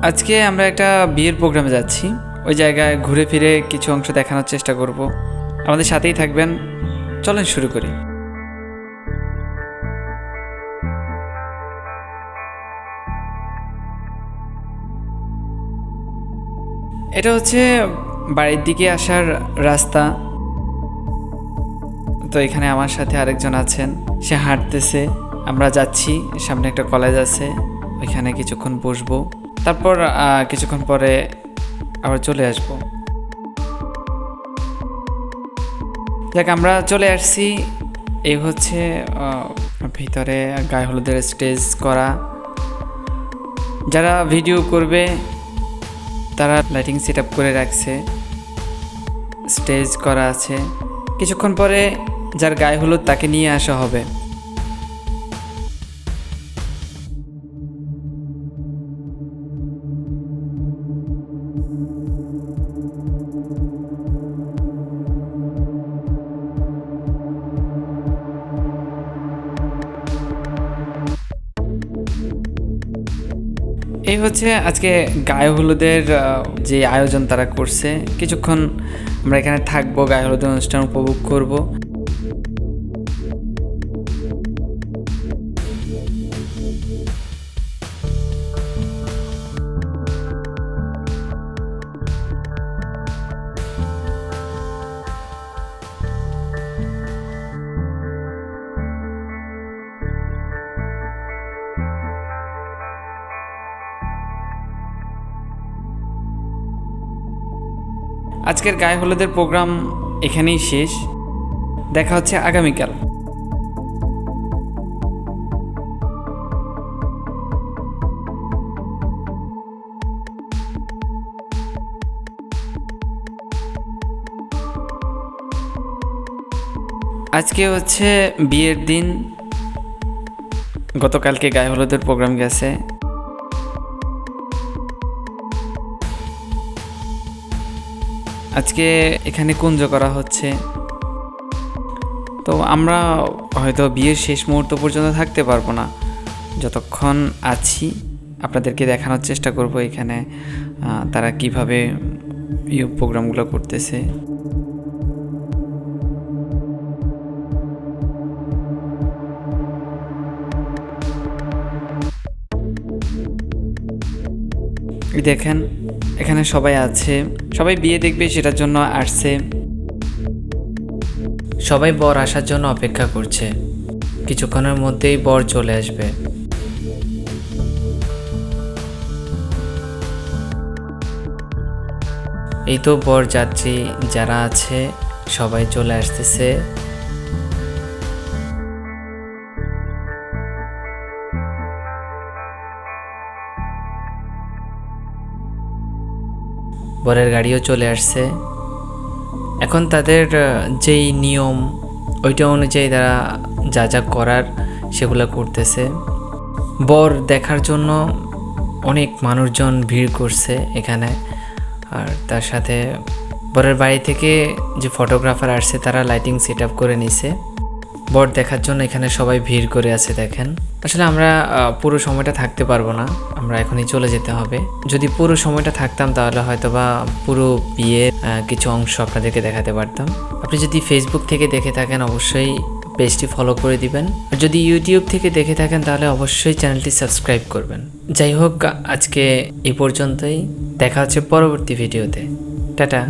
আজকে আমরা একটা বিয়ের প্রোগ্রামে যাচ্ছি। ওই জায়গায় ঘুরে ফিরে কিছু অংশ দেখানোর চেষ্টা করব। আমাদের সাথেই থাকবেন। চলেন শুরু করি। এটা হচ্ছে বাড়ির দিকে আসার রাস্তা। তো এখানে আমার সাথে আরেকজন আছেন, সে হাঁটতেছে। আমরা যাচ্ছি, সামনে একটা কলেজ আছে, ওইখানে কিছুক্ষণ বসবো, তারপর কিছুক্ষণ পরে আবার চলে আসবো। দেখ, আমরা চলে আসছি। এই হচ্ছে ভিতরে গায়ে হলুদের স্টেজ করা। যারা ভিডিও করবে তারা লাইটিং সেট আপ করে রাখছে, স্টেজ করা আছে। কিছুক্ষণ পরে যার গায়ে হলুদ তাকে নিয়ে আসা হবে। এই হচ্ছে আজকে গায়ে হলুদের যে আয়োজন তারা করছে। কিছুক্ষণ আমরা এখানে থাকবো, গায়ে হলুদের অনুষ্ঠান উপভোগ করব। আজকের গায়ে হলুদের প্রোগ্রাম এখানেই শেষ। দেখা হচ্ছে আগামীকাল। আজকে হচ্ছে বিয়ের দিন। গতকালকে গায়ে হলুদের প্রোগ্রাম গেছে। আজকে এখানে কুঞ্জ করা হচ্ছে। তো আমরা হয়তো বিয়ের শেষ মুহূর্ত পর্যন্ত থাকতে পারবো না। যতক্ষণ আছি আপনাদেরকে দেখানোর চেষ্টা করব এখানে তারা কিভাবে প্রোগ্রামগুলো করতেছে। দেখেন, এখানে সবাই আছে, সবাই বিয়ে দেখবে সেটার জন্য আসছে। সবাই বর আসার জন্য অপেক্ষা করছে। কিছুক্ষণের মধ্যেই বর চলে আসবে। এই তো বর যাত্রী যারা আছে সবাই চলে আসতেছে। বরের গাড়িও চলে আসছে। এখন তাদের যেই নিয়ম ওইটা অনুযায়ী তারা যা যা করার সেগুলো করতেছে। বর দেখার জন্য অনেক মানুষজন ভিড় করছে এখানে। আর তার সাথে বরের বাড়ি থেকে যে ফটোগ্রাফার আসছে তারা লাইটিং সেট আপ করে নিছে। বর দেখার জন্য এখানে সবাই ভিড় করে আছে। দেখেন, আসলে আমরা পুরো সময়টা থাকতে পারবো না, আমরা এখনই চলে যেতে হবে। যদি পুরো সময়টা থাকতাম তাহলে হয়তো বা পুরো বিয়ের কিছু অংশ আপনাদেরকে দেখাতে পারতাম। আপনি যদি ফেসবুক থেকে দেখে থাকেন অবশ্যই পেজটি ফলো করে দিবেন। আর যদি ইউটিউব থেকে দেখে থাকেন তাহলে অবশ্যই চ্যানেলটি সাবস্ক্রাইব করবেন। যাই হোক, আজকে এই পর্যন্তই। দেখা হচ্ছে পরবর্তী ভিডিওতে। টাটা।